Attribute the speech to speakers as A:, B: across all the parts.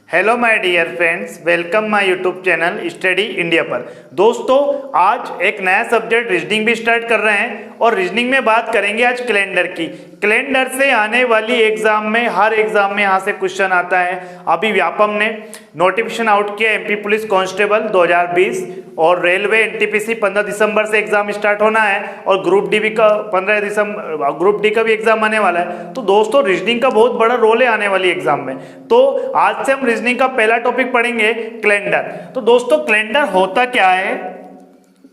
A: Hello my dear friends, welcome my YouTube channel study India पर। दोस्तों, आज एक नया सब्जेक्ट रीजनिंग भी स्टार्ट कर रहे हैं और रीजनिंग में बात करेंगे आज कैलेंडर की। कैलेंडर से आने वाली एग्जाम में हर एग्जाम में यहाँ से क्वेश्चन आता है। अभी व्यापम ने नोटिफिकेशन आउट किया एमपी पुलिस कांस्टेबल 2020 और रेलवे एनटीपीसी 15 दिसंबर से एग्जाम स्टार्ट होना है और ग्रुप डी का 15 दिसंबर ग्रुप डी का भी एग्जाम आने वाला है। तो दोस्तों, रीजनिंग का बहुत बड़ा रोल है आने वाली एग्जाम में। तो आज से हम रीजनिंग का पहला टॉपिक पढ़ेंगे कैलेंडर। तो दोस्तों, कैलेंडर होता क्या है?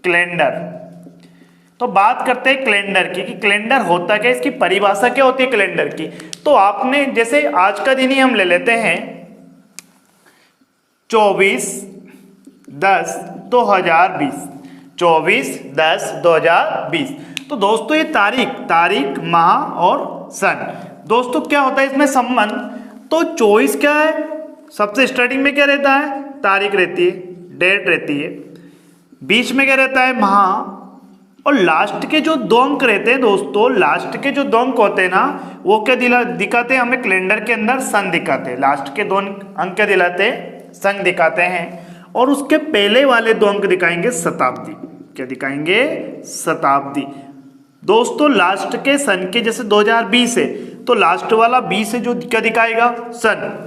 A: कैलेंडर, तो बात करते हैं कैलेंडर की कि कैलेंडर होता क्या, इसकी परिभाषा क्या होती है कैलेंडर की। तो आपने जैसे आज का दिन ही हम ले लेते हैं 24/10/2020, 24/10/2020। तो दोस्तों, ये तारीख माह और सन। दोस्तों, क्या होता है इसमें संबंध? तो 24 क्या है? सबसे स्टार्टिंग में क्या रहता है? तारीख रहती है, डेट रहती है। बीच में क्या रहता है? माह। और लास्ट के जो दो अंक रहते हैं दोस्तों, लास्ट के जो दो अंक होते हैं ना, वो क्या दिखाते हैं हमें कैलेंडर के अंदर? सन दिखाते हैं। लास्ट के दो अंक क्या दिलाते हैं? सन दिखाते हैं। और उसके पहले वाले दो अंक दिखाएंगे शताब्दी। क्या दिखाएंगे? शताब्दी। दोस्तों, लास्ट के सन के जैसे 2020 है तो लास्ट वाला 20 है जो क्या दिखाएगा? सन।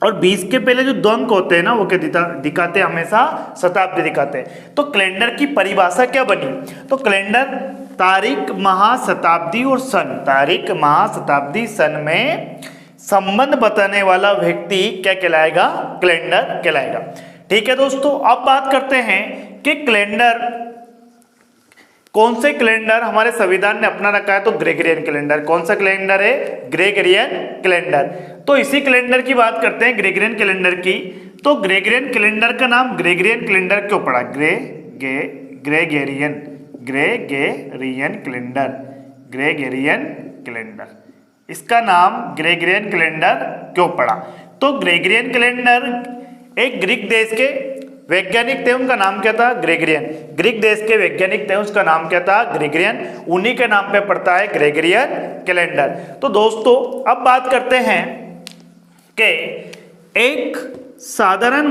A: और 20 के पहले जो दो अंक होते हैं ना, वो क्या दिखाते हैं? हमेशा शताब्दी दिखाते हैं। तो कैलेंडर की परिभाषा क्या बनी? तो कैलेंडर तारीख माह शताब्दी और सन, तारीख माह शताब्दी सन में संबंध बताने वाला व्यक्ति क्या कहलाएगा? कैलेंडर कहलाएगा। ठीक है दोस्तों, अब बात करते हैं कि कैलेंडर कौन से कैलेंडर हमारे संविधान ने अपना रखा है। तो ग्रेगोरियन कैलेंडर। कौन सा कैलेंडर है? Gregorian calendar. तो इसी कैलेंडर की बात करते हैं, ग्रेगोरियन कैलेंडर की। तो ग्रेगोरियन कैलेंडर का नाम ग्रेगोरियन कैलेंडर क्यों पड़ा? ग्रेगोरियन कैलेंडर, ग्रेगोरियन कैलेंडर, इसका नाम ग्रेगोरियन कैलेंडर क्यों पड़ा? तो ग्रेगोरियन कैलेंडर एक ग्रीक देश के वैज्ञानिक थे, उनका नाम क्या था? ग्रेगोरियन। ग्रीक देश के वैज्ञानिक थे, उसका नाम क्या था? ग्रेगोरियन। उन्हीं के नाम पे पड़ता है ग्रेगोरियन कैलेंडर। तो दोस्तों, अब बात करते हैं कि एक साधारण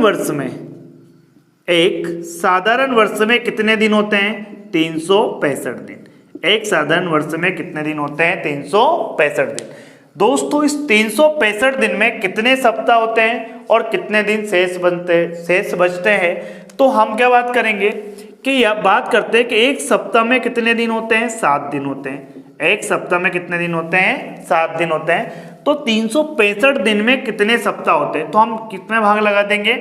A: वर्ष में कितने दिन होते हैं? 365 दिन। एक साधारण वर्ष में कितने दिन होते हैं? 365 दिन। दोस्तों, इस 365 दिन में कितने सप्ताह होते हैं और कितने दिन शेष बचते हैं? तो हम क्या बात करेंगे कि यह बात करते हैं कि एक सप्ताह में कितने दिन होते हैं? 7 दिन होते हैं। एक सप्ताह में कितने दिन होते हैं? 7 दिन होते हैं। तो 365 दिन में कितने सप्ताह होते हैं? तो हम कितने भाग लगा देंगे?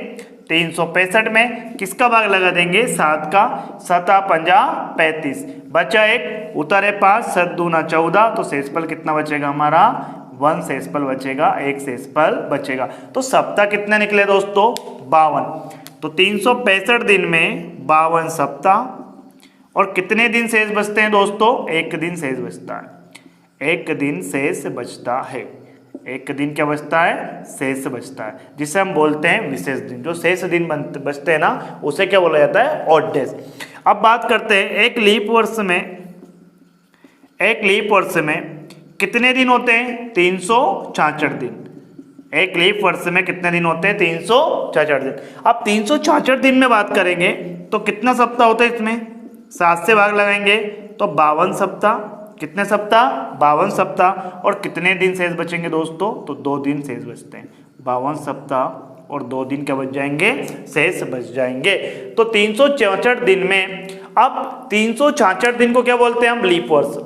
A: 365 में किसका भाग लगा देंगे? 7 का। 7 पंजा 35, बचा 1, उतारे 5, 7 दूना 14। तो शेषफल कितना बचेगा हमारा? 1 शेषफल बचेगा, 1 शेषफल बचेगा। तो सप्ताह कितने निकले दोस्तों? 52। तो 365 दिन में 52 सप्ताह। और कितने दिन शेष बचते हैं दोस्तों? 1 दिन शेष बचता है। 1 दिन शेष बचता है। 1 दिन क्या बचता है? शेष बचता है, जिसे हम बोलते हैं विशेष दिन। जो शेष दिन बचते हैं ना, उसे क्या बोला जाता है? Odd days. अब बात करते हैं एक लीप वर्ष में कितने दिन होते हैं? 366 दिन। एक लीप वर्ष में कितने दिन होते हैं? 366 दिन। अब 366 दिन में बात करेंगे तो कितना सप्ताह होता है इसमें? 7 से भाग लगाएंगे तो 52 सप्ताह। कितने सप्ताह? 52 सप्ताह। और कितने दिन शेष बचेंगे दोस्तों? तो 2 दिन शेष बचते हैं। 52 सप्ताह और 2 दिन क्या बच जाएंगे? शेष बच जाएंगे। तो 366 दिन में, अब 366 दिन को क्या बोलते हैं हम? लीप वर्ष।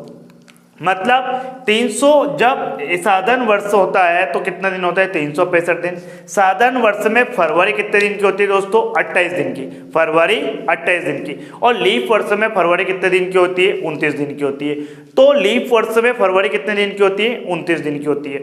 A: मतलब 300 जब साधारण वर्ष होता है तो कितना दिन होता है? 365 दिन। साधारण वर्ष में फरवरी कितने दिन की होती है दोस्तों? 28 दिन की। फरवरी 28 दिन की। और लीप वर्ष में फरवरी कितने दिन की होती है? 29 दिन की होती है। तो लीप वर्ष में फरवरी कितने दिन की होती है? 29 दिन की होती है।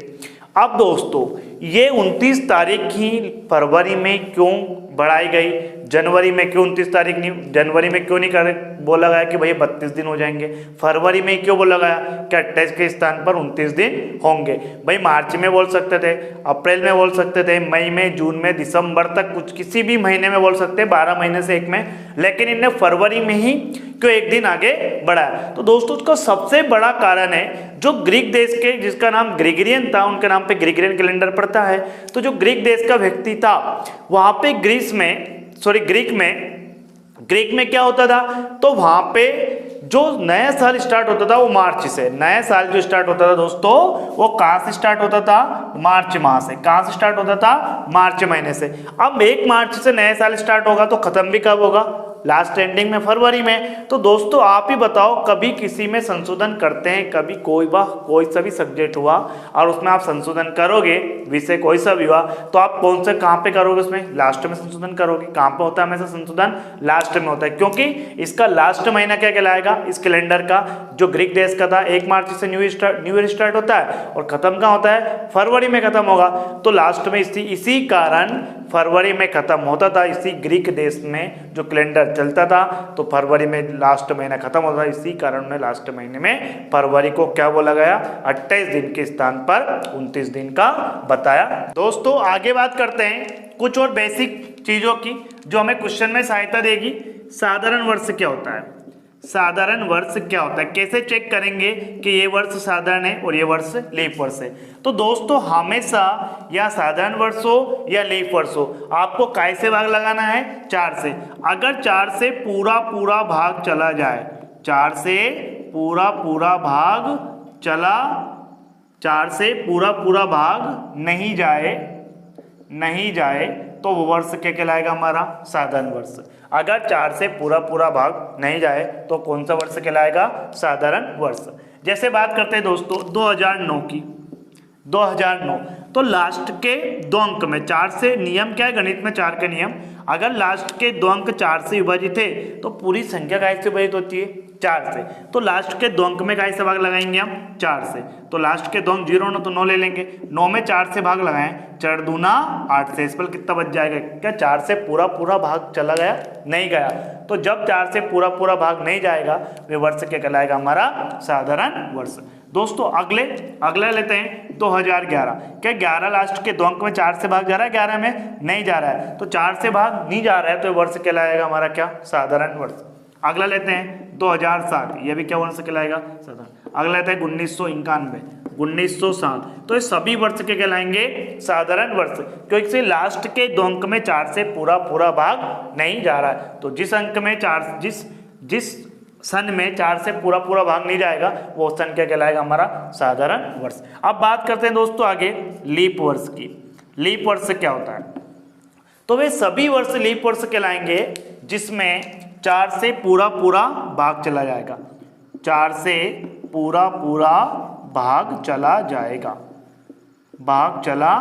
A: अब दोस्तों, ये 29 तारीख ही फरवरी में क्यों बढ़ाई गई? जनवरी में क्यों 29 तारीख नहीं, जनवरी में क्यों नहीं कर बोला गया कि भाई 32 दिन हो जाएंगे, फरवरी में क्यों बोला गया कि 28 के स्थान पर 29 दिन होंगे। भाई मार्च में बोल सकते थे, अप्रैल में बोल सकते थे, मई में, जून में, दिसंबर तक कुछ किसी भी महीने में बोल सकते हैं, 12 महीने से एक में, लेकिन इनने फरवरी में ही क्यों एक दिन आगे बढ़ाया। तो दोस्तों उसका सबसे बड़ा कारण है जो ग्रीक देश के, जिसका नाम ग्रेगरियन था, उनके नाम पे ग्रेगरियन कैलेंडर पड़ता है। तो जो ग्रीक देश का व्यक्ति था वहां पे ग्रीक में क्या होता था, तो वहां पे जो नया साल स्टार्ट होता था वो मार्च से, नया साल जो स्टार्ट होता था दोस्तों वो कहां से स्टार्ट होता था, मार्च माह से। कहां से स्टार्ट होता था, मार्च महीने से। अब 1 मार्च से नया साल स्टार्ट होगा तो खत्म भी कब होगा, लास्ट एंडिंग में, फरवरी में। तो दोस्तों आप ही बताओ, कभी किसी में संशोधन करते हैं, कभी कोई सा भी सब्जेक्ट हुआ और उसमें आप संशोधन करोगे, विषय कोई सा भी हुआ, तो आप कौन से कहाँ पे करोगे, उसमें लास्ट में संशोधन करोगे। कहाँ पे होता है हमेशा संशोधन, लास्ट में होता है, क्योंकि इसका लास्ट महीना क्या कहलाएगा, इस कैलेंडर का जो ग्रीक देश का था, 1 मार्च से न्यू ईयर स्टार्ट होता है और खत्म कहाँ होता है, फरवरी में खत्म होगा। तो लास्ट में इसी कारण फरवरी में खत्म होता था, इसी ग्रीक देश में जो कैलेंडर चलता था तो फरवरी में लास्ट महीना खत्म होता था, इसी कारण ने लास्ट महीने में फरवरी को क्या बोला गया, 28 दिन के स्थान पर 29 दिन का बताया। दोस्तों आगे बात करते हैं कुछ और बेसिक चीजों की जो हमें क्वेश्चन में सहायता देगी। साधारण वर्ष क्या होता है, साधारण वर्ष क्या होता है, कैसे चेक करेंगे कि ये वर्ष साधारण है और ये वर्ष लीप वर्ष है। तो दोस्तों हमेशा या साधारण वर्ष हो या लीप वर्ष हो, आपको काय से भाग लगाना है, 4 से। अगर 4 से पूरा भाग चला जाए, 4 से पूरा भाग चला, 4 से पूरा भाग नहीं जाए तो वो वर्ष क्या कहलाएगा, हमारा साधारण वर्ष। अगर 4 से पूरा भाग नहीं जाए तो कौन सा वर्ष कहलाएगा, साधारण वर्ष। जैसे बात करते हैं दोस्तों 2009 की, 2009 तो लास्ट के 2 अंक में 4 से, नियम क्या है गणित में 4 के नियम, अगर लास्ट के 2 अंक 4 से विभाजित है तो पूरी संख्या काय से विभाजित होती है, 4 से। तो लास्ट के 2 अंक में काय से भाग लगाएंगे हम, 4 से। तो लास्ट के 2 अंक 0 ना तो 9 ले लेंगे, 9 में 4 से भाग लगाएं, 4 दूना 8 से, इस पर कितना बच जाएगा, क्या 4 से पूरा भाग चला गया, नहीं गया। तो जब 4 से पूरा भाग नहीं जाएगा वे वर्ष क्या कहलाएगा, हमारा साधारण वर्ष। दोस्तों अगला लेते हैं 2011। क्या 11 लास्ट के 2 अंक में 4 से भाग जा रहा है, 11 में नहीं जा रहा है, तो 4 से भाग नहीं जा रहा है तो वर्ष कहलाएगा हमारा क्या, साधारण वर्ष। अगला लेते हैं 2007, ये भी क्या वर्ष कहलाएगा, साधारण। अगला लेते हैं 1991, 1907, तो ये सभी वर्ष के कहलाएंगे साधारण वर्ष, क्योंकि लास्ट के 2 अंक में 4 से पूरा भाग नहीं जा रहा है। तो जिस अंक में 4 जिस सन में 4 से पूरा भाग नहीं जाएगा वो सन क्या कहलाएगा, हमारा साधारण वर्ष। अब बात करते हैं दोस्तों आगे लीप वर्ष की। लीप वर्ष क्या होता है, तो वे सभी वर्ष लीप वर्ष कहलाएंगे जिसमें 4 से पूरा भाग चला जाएगा, 4 से पूरा भाग चला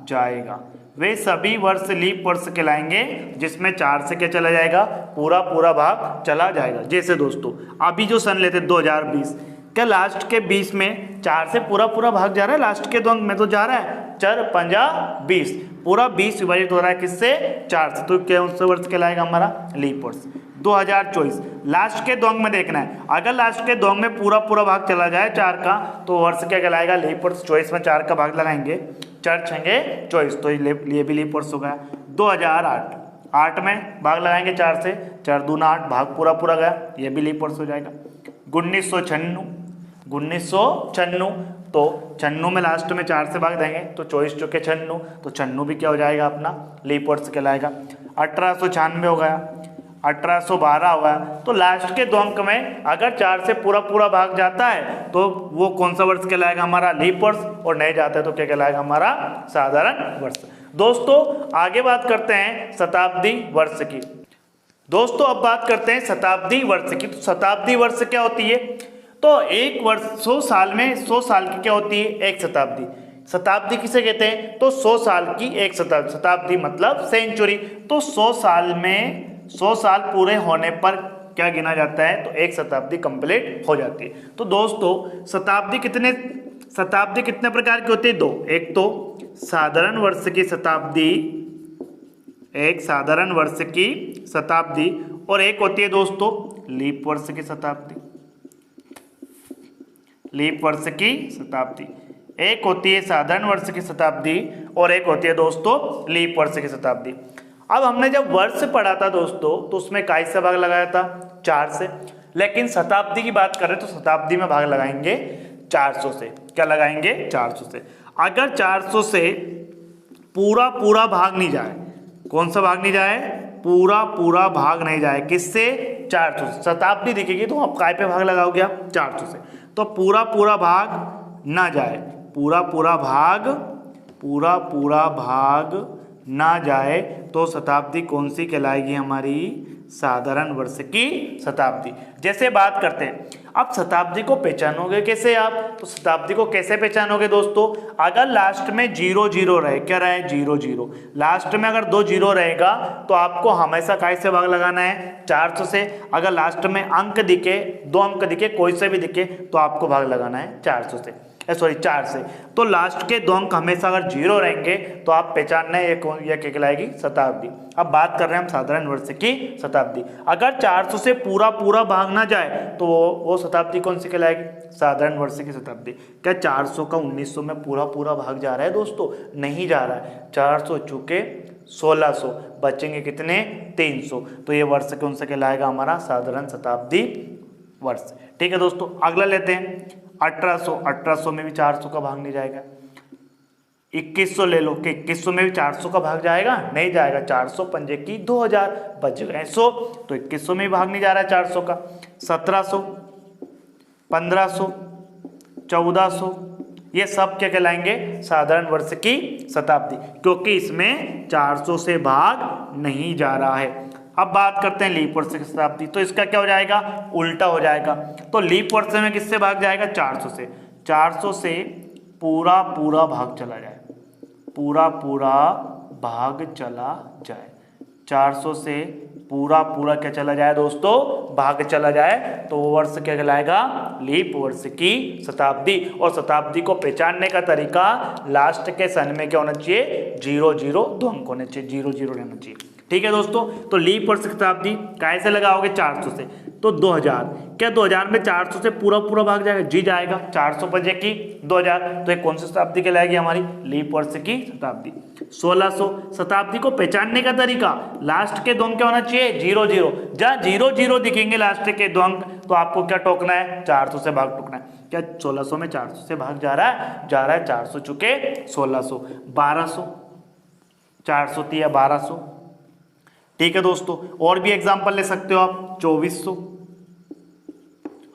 A: जाएगा, वे सभी वर्ष लीप वर्ष कहलाएंगे जिसमें 4 से क्या चला जाएगा, पूरा भाग चला जाएगा। जैसे दोस्तों अभी जो सन लेते 2020, क्या लास्ट के 20 में 4 से पूरा भाग जा रहा है, लास्ट के 2 अंक में तो जा रहा है, 4 पंजा 20, पूरा 20 विभाजित हो रहा है किससे, 4 से, तो क्या उनसे वर्ष कहलाएगा हमारा लीप वर्ष। 2024 लास्ट के 2 अंक में देखना है, अगर लास्ट के 2 अंक में पूरा भाग चला जाए 4 का तो वर्ष क्या कहलाएगा, लीप वर्ष। 24 में 4 का भाग लगाएंगे, 4 छंगे 24, तो ये भी लीप वर्ष हो गया। 2008, 8 में भाग लगाएंगे 4 से, 4 दूना 8, भाग पूरा गया, ये भी लीप वर्ष हो जाएगा। 1996, तो 96 में लास्ट में 4 से भाग देंगे तो 24 चौके 96, तो 96 भी क्या हो जाएगा, अपना लीप वर्ष कहलाएगा। 1896 हो गया, 1812 हुआ, तो लास्ट के 2 अंक में अगर 4 से पूरा भाग जाता है तो वो कौन सा वर्ष कहलाएगा, हमारा लीप वर्ष, और नहीं जाता है तो क्या कहलाएगा, हमारा साधारण वर्ष। दोस्तों आगे बात करते हैं शताब्दी वर्ष की। दोस्तों अब बात करते हैं शताब्दी वर्ष की। तो शताब्दी वर्ष क्या होती है, तो एक वर्ष 100 साल में 100 साल की क्या होती है, एक शताब्दी। शताब्दी किसे कहते हैं, तो 100 साल की एक शताब्दी, शताब्दी मतलब सेंचुरी। तो 100 साल में 100 साल पूरे होने पर क्या गिना जाता है, तो एक शताब्दी कंप्लीट हो जाती है। तो दोस्तों शताब्दी कितने प्रकार की होती है, 2। एक तो साधारण वर्ष की शताब्दी, एक साधारण वर्ष की शताब्दी और एक होती है दोस्तों लीप वर्ष की शताब्दी। लीप वर्ष की शताब्दी, एक होती है साधारण वर्ष की शताब्दी और एक होती है दोस्तों लीप वर्ष की शताब्दी। अब हमने जब वर्ष पढ़ा था दोस्तों तो उसमें काय से भाग लगाया था 4 से, लेकिन शताब्दी की बात करें तो शताब्दी में भाग लगाएंगे 400 से। क्या लगाएंगे 400 से। अगर 400 से पूरा पूरा भाग नहीं जाए, कौन सा भाग नहीं जाए, पूरा पूरा भाग नहीं जाए, किससे 400 से। शताब्दी दिखेगी तो आप काय पे भाग लगाओगे आप 400 से, तो पूरा पूरा भाग ना जाए, पूरा पूरा भाग ना जाए तो शताब्दी कौन सी कहलाएगी हमारी, साधारण वर्ष की शताब्दी। जैसे बात करते हैं, अब शताब्दी को पहचानोगे कैसे आप, तो शताब्दी को कैसे पहचानोगे दोस्तों, अगर लास्ट में 00 रहे, क्या रहे 00, लास्ट में अगर 2 जीरो रहेगा तो आपको हमेशा काय से भाग लगाना है 400 से। अगर लास्ट में अंक दिखे, 2 अंक दिखे, कोई से भी दिखे तो आपको भाग लगाना है 400 से, 4 से। तो लास्ट के 2 अंक हमेशा अगर 0 रहेंगे तो आप पहचानना है ये क्या कहलाएगी, शताब्दी। अब बात कर रहे हैं हम साधारण वर्ष की शताब्दी। अगर 400 से पूरा पूरा भाग ना जाए तो वो शताब्दी कौन सी कहलाएगी, साधारण वर्ष की शताब्दी। क्या 400 का 1900 में पूरा पूरा भाग जा रहा है दोस्तों, नहीं जा रहा है। 400 चुके 1600, बचेंगे कितने 300, तो ये वर्ष कौन सा कहलाएगा हमारा, साधारण शताब्दी वर्ष। ठीक है दोस्तों, अगला लेते हैं 1800 में भी 400 का भाग नहीं जाएगा। 2100 ले लो कि 2100 में भी 400 का भाग जाएगा, नहीं जाएगा। 400 पंजे की 2000, बच गए 100, तो 2100 में भी भाग नहीं जा रहा है 400 का। 1700, 1500, 1400, ये सब क्या कहलाएंगे, साधारण वर्ष की शताब्दी, क्योंकि इसमें 400 से भाग नहीं जा रहा है। अब बात करते हैं लीप वर्ष की शताब्दी, तो इसका क्या हो जाएगा, उल्टा हो जाएगा। तो लीप वर्ष में किससे भाग जाएगा, 400 से। 400 से पूरा पूरा भाग चला जाए, पूरा पूरा भाग चला जाए, 400 से पूरा पूरा क्या चला जाए दोस्तों, भाग चला जाए, तो वो वर्ष क्या कहलाएगा, लीप वर्ष की शताब्दी। और शताब्दी को पहचानने का तरीका, लास्ट के सन में क्या होना चाहिए, 00, 2 अंक होने चाहिए, 00 रहना चाहिए। ठीक है दोस्तों, तो लीप वर्ष की शताब्दी कैसे लगाओगे, 400 से, तो 2000। क्या 2000 में 400 से पूरा पूरा भाग जाएगा, जी जाएगा। 400 पंजे की 2000, तो ये कौन सी शताब्दी कहलाएगी हमारी, लीप वर्ष की शताब्दी। 1600, शताब्दी को पहचानने का तरीका, लास्ट के 2 अंक क्या होना चाहिए, 00। जहाँ 00 दिखेंगे लास्ट के 2 अंक, तो आपको क्या टोकना है, 400 से भाग टोकना है। क्या 1600 में 400 से भाग जा रहा है, 400 चुके 1600, 1200, 400 तिया 1200। ठीक है दोस्तों, और भी एग्जांपल ले सकते हो आप, 2400,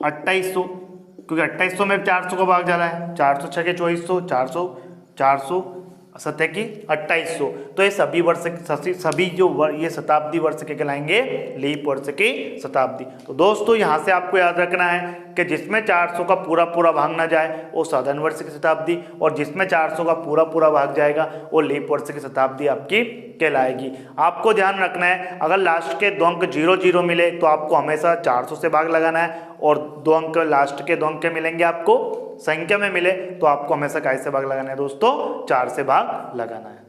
A: 2800, क्योंकि 2800 में 400 का भाग जा रहा है, 400 छके 2400, 400, 400 सत्य की 2800। तो ये सभी वर्ष, सभी जो ये शताब्दी वर्ष के कहलाएंगे, लीप वर्ष की शताब्दी। तो दोस्तों यहाँ से आपको याद रखना है कि जिसमें 400 का पूरा पूरा भाग ना जाए वो साधारण वर्ष की शताब्दी, और जिसमें 400 का पूरा पूरा भाग जाएगा वो लीप वर्ष की शताब्दी आपकी कहलाएगी। आपको ध्यान रखना है, अगर लास्ट के 2 अंक 00 मिले तो आपको हमेशा 400 से भाग लगाना है, और 2 अंक लास्ट के 2 अंक मिलेंगे आपको संख्या में मिले तो आपको हमेशा कैसे भाग लगाना है दोस्तों, 4 से भाग लगाना है।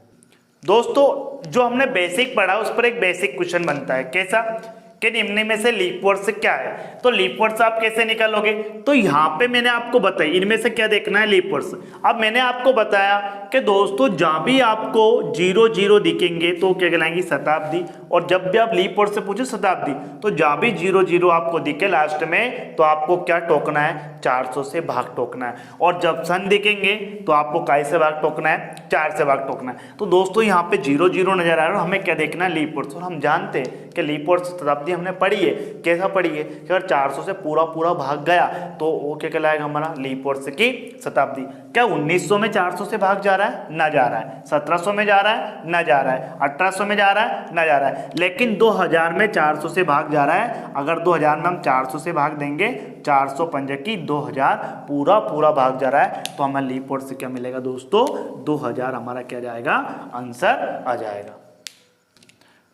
A: दोस्तों जो हमने बेसिक पढ़ा उस पर एक बेसिक क्वेश्चन बनता है, कैसा कि निम्न में से लीप वर्ष क्या है। तो लीप वर्ष आप कैसे निकालोगे, तो यहाँ पे मैंने आपको बताई इनमें से क्या देखना है, लीप वर्ष। अब मैंने आपको बताया कि दोस्तों जहाँ भी आपको 00 दिखेंगे तो क्या कहलाएंगी, शताब्दी। और जब भी आप लीप वर्ष से पूछे शताब्दी, तो जहाँ भी 00 आपको दिखे लास्ट में तो आपको क्या टोकना है, 400 से भाग टोकना है। और जब सन दिखेंगे तो आपको काय से भाग टोकना है, 4 से भाग टोकना है। तो दोस्तों यहाँ पे 00 नजर आ रहा है, हमें क्या देखना है, लीप वर्ष। और हम जानते हैं कि लीप वर्ष शताब्दी हमने पढ़ी है, कैसा पढ़ी है कि अगर 400 से पूरा पूरा भाग गया तो वो क्या कहलाएगा हमारा, लीप वर्ष की शताब्दी। क्या 1900 में 400 से भाग जा रहा है, ना जा रहा है। 1700 में जा रहा है, ना जा रहा है। 1800 में जा रहा है, ना जा रहा है। लेकिन 2000 में 400 से भाग जा रहा है। अगर 2000 में हम 400 से भाग देंगे, 400 पंजे की 2000, पूरा पूरा भाग जा रहा है, तो हमें लीप वर्ष क्या मिलेगा दोस्तों, 2000 हमारा क्या जाएगा, आंसर आ जाएगा।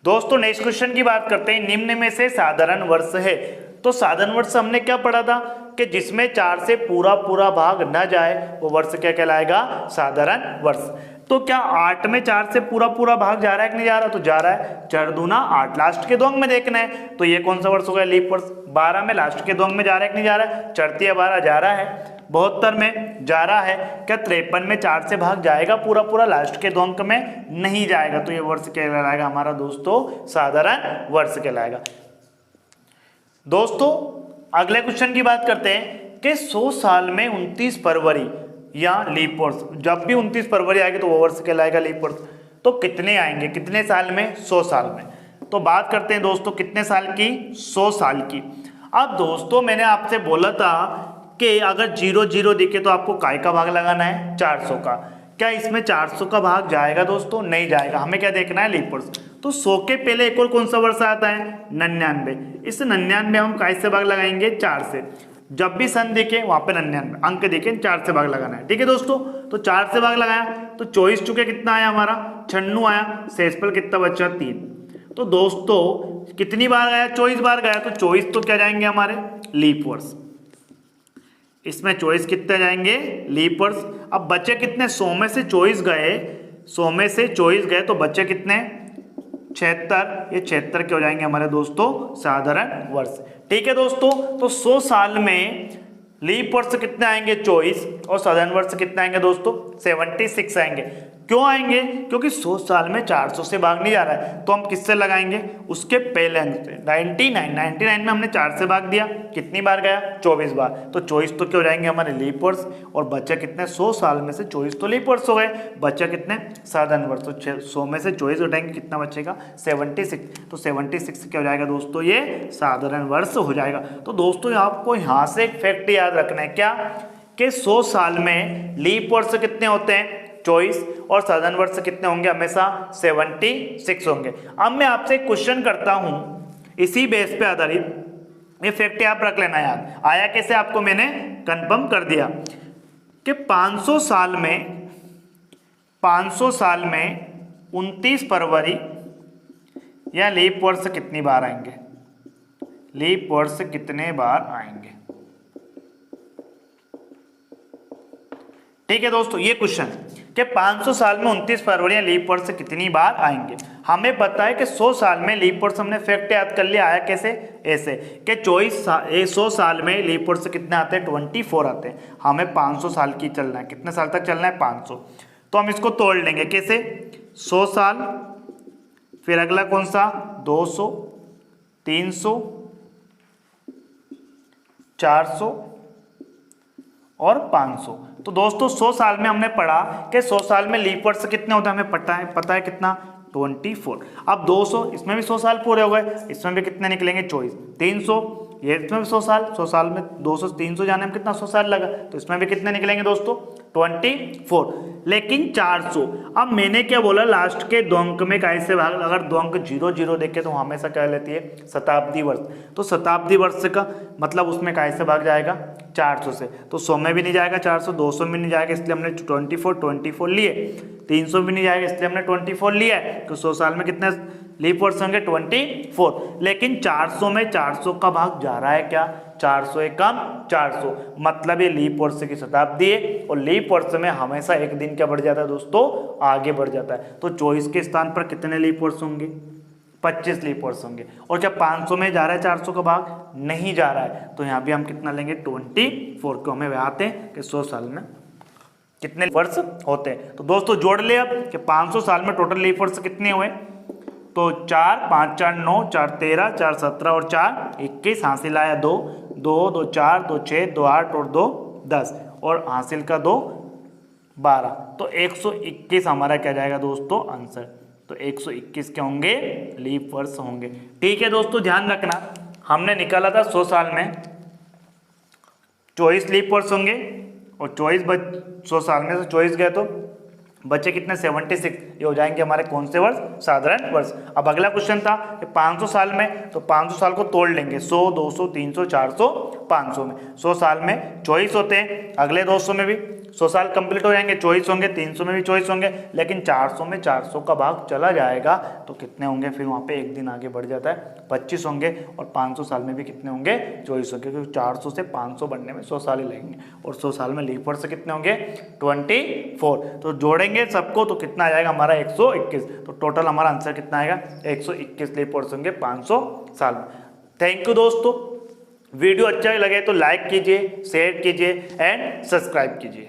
A: दोस्तों नेक्स्ट क्वेश्चन की बात करते हैं, निम्न में से साधारण वर्ष है। तो साधारण वर्ष हमने क्या पढ़ा था कि जिसमें 4 से पूरा पूरा भाग न जाए वो वर्ष क्या कहलाएगा, साधारण वर्ष। तो क्या 8 में 4 से पूरा पूरा भाग जा रहा है कि नहीं जा रहा? तो जा रहा है। 4 दूना 8, लास्ट के 2 अंक में देखना है, तो ये कौन सा वर्ष हो गया? लीप वर्ष। 12 में लास्ट के 2 अंक में जा रहा है कि नहीं जा रहा है? 4 तिया 12 जा रहा है। 72 में जा रहा है। क्या 53 में 4 से भाग जाएगा पूरा पूरा? लास्ट के 2 अंक में नहीं जाएगा, तो ये वर्ष कहलाएगा हमारा दोस्तों साधारण वर्ष कहलाएगा। दोस्तों अगले क्वेश्चन की बात करते हैं कि 100 साल में 29 फरवरी या लीप वर्ष, जब भी 29 फरवरी आएगी तो वो वर्ष कहलाएगा लीप वर्ष। तो कितने आएंगे, कितने साल में? 100 साल में। तो बात करते हैं दोस्तों कितने साल की? 100 साल की। अब दोस्तों मैंने आपसे बोला था कि अगर 0 0 दिखे तो आपको काय का भाग लगाना है? 400 का। क्या इसमें 400 का भाग जाएगा दोस्तों? नहीं जाएगा। हमें क्या देखना है? लीप वर्ष। तो 100 के पहले एक और कौन सा वर्ष आता है? 99। इस 99 हम काय से भाग लगाएंगे? 4 से। जब भी सन देखे वहां पे 99 अंक देखे 4 से भाग लगाना है। ठीक है दोस्तों, तो 4 से भाग लगाया तो 24 चुके कितना आया हमारा? 96 आया। शेषफल कितना बचा? 3। तो दोस्तों कितनी बार गया? 24 बार गया। तो 24 तो क्या जाएंगे हमारे? लीप वर्ष। इसमें 24 कितने जाएंगे? लीप वर्ष। अब बचे कितने? 100 में से 24 गए, 100 में से 24 गए तो बचे कितने? 76। ये 76 के हो जाएंगे हमारे दोस्तों साधारण वर्ष। ठीक है दोस्तों, तो 100 साल में लीप वर्ष कितने आएंगे? 24। और साधारण वर्ष कितने आएंगे दोस्तों? 76 आएंगे। क्यों आएंगे? क्योंकि 100 साल में 400 से भाग नहीं जा रहा है, तो हम किससे लगाएंगे? उसके पहले अंक से। 99 में हमने 4 से भाग दिया, कितनी बार गया? 24 बार। तो 24 तो क्या हो जाएंगे हमारे? लीप वर्ष। और बच्चा कितने? 100 साल में से 24 तो लीप वर्ष हो गए, बच्चा कितने? साधारण वर्ष। तो 100 में से 24 उठाएंगे, कितना बचेगा? 76। तो 76 क्या हो जाएगा दोस्तों? ये साधारण वर्ष हो जाएगा। तो दोस्तों आपको यहाँ से एक फैक्ट याद रखना है, क्या कि 100 साल में लीप वर्ष कितने होते हैं? 24। और साधारण वर्ष कितने होंगे? हमेशा 76 होंगे। अब मैं आपसे एक क्वेश्चन करता हूं इसी बेस पे आधारित, ये फैक्ट आप रख लेना याद। आया कैसे? आपको मैंने कंफर्म कर दिया कि 500 साल में 29 फरवरी या लीप वर्ष कितनी बार आएंगे? लीप वर्ष कितने बार आएंगे? ठीक है दोस्तों, ये क्वेश्चन कि 500 साल में 29 फरवरी या लीप वर्ष कितनी बार आएंगे। हमें पता है कि 100 साल में लीप वर्ष, हमने फैक्ट याद कर लिया। आया कैसे? ऐसे कि 100 साल में लीप वर्ष कितने आते हैं? 24 आते हैं। हमें 500 साल की चलना है। कितने साल तक चलना है? 500। तो हम इसको तोड़ लेंगे कैसे? 100 साल, फिर अगला कौन सा? 200, 300, 400 और 500। तो दोस्तों 100 साल में हमने पढ़ा कि 100 साल में लीप वर्ष कितने होते हैं? हमें पता है कितना? 24। अब 200, इसमें भी 100 साल पूरे हो गए, इसमें भी कितने निकलेंगे? 24। 300, ये इसमें भी 100 साल में 200 300 जाने में कितना? 100 साल लगा, तो इसमें भी कितने निकलेंगे दोस्तों? 24। लेकिन 400, अब मैंने क्या बोला? लास्ट के 2 अंक में कैसे भाग? अगर 2 अंक 0 0 देखे तो हमेशा क्या लेती है? शताब्दी वर्ष। तो शताब्दी वर्ष का मतलब उसमें कैसे भाग जाएगा? 400 से। तो 100 में भी नहीं जाएगा 400, 200 में नहीं जाएगा, इसलिए हमने 24 लिए। 300 भी नहीं जाएगा, इसलिए हमने 24 लिया है। तो 100 साल में कितने लीप वर्ष होंगे? 24। लेकिन 400 में 400 का भाग जा रहा है क्या? 400 एक कम 400, मतलब ये लीप वर्ष की शताब्दी है। और लीप वर्ष में हमेशा एक दिन क्या बढ़ जाता है दोस्तों? आगे बढ़ जाता है। तो 24 के स्थान पर कितने लीप वर्ष होंगे? 25 लीप वर्ष होंगे। और जब 500 में जा रहा है 400 का भाग नहीं जा रहा है, तो यहाँ भी हम कितना लेंगे? 24 को। हमें आते हैं कि 100 साल में कितने वर्ष होते हैं। तो दोस्तों जोड़ ले अब कि 500 साल में टोटल लीप वर्ष कितने हुए? तो 4 5 4 9 4 13 4 17 और 4 21। हासिल आया 2 2 2 4 2 6 2 8 और 2 10 और हासिल का 2 12। तो 121 हमारा क्या जाएगा दोस्तों? आंसर। तो 121 क्या होंगे? लीप वर्ष होंगे। ठीक है दोस्तों, ध्यान रखना, हमने निकाला था 100 साल में 24 लीप वर्ष होंगे और 100 साल में से 24 गए तो बच्चे कितने? 76। ये हो जाएंगे हमारे कौन से वर्ष? साधारण वर्ष। अब अगला क्वेश्चन था कि 500 साल में, तो 500 साल को तोड़ लेंगे 100 200 300 400 500 में। 100 साल में 24 होते हैं, अगले 200 में भी 100 साल कंप्लीट हो जाएंगे, 24 होंगे, 300 में भी 24 होंगे, लेकिन 400 में 400 का भाग चला जाएगा तो कितने होंगे, फिर वहाँ पे एक दिन आगे बढ़ जाता है, 25 होंगे। और 500 साल में भी कितने होंगे, 24 होंगे, क्योंकि 400 से 500 बनने में 100 साल ही लगेंगे, और 100 साल में लीप वर्ष से कितने होंगे, 24। तो जोड़ेंगे सबको तो कितना आ जाएगा हमारा 121। तो टोटल हमारा आंसर कितना आएगा, 121 लीप वर्ष होंगे 500 साल में। थैंक यू दोस्तों, वीडियो अच्छा लगे तो लाइक कीजिए, शेयर कीजिए एंड सब्सक्राइब कीजिए।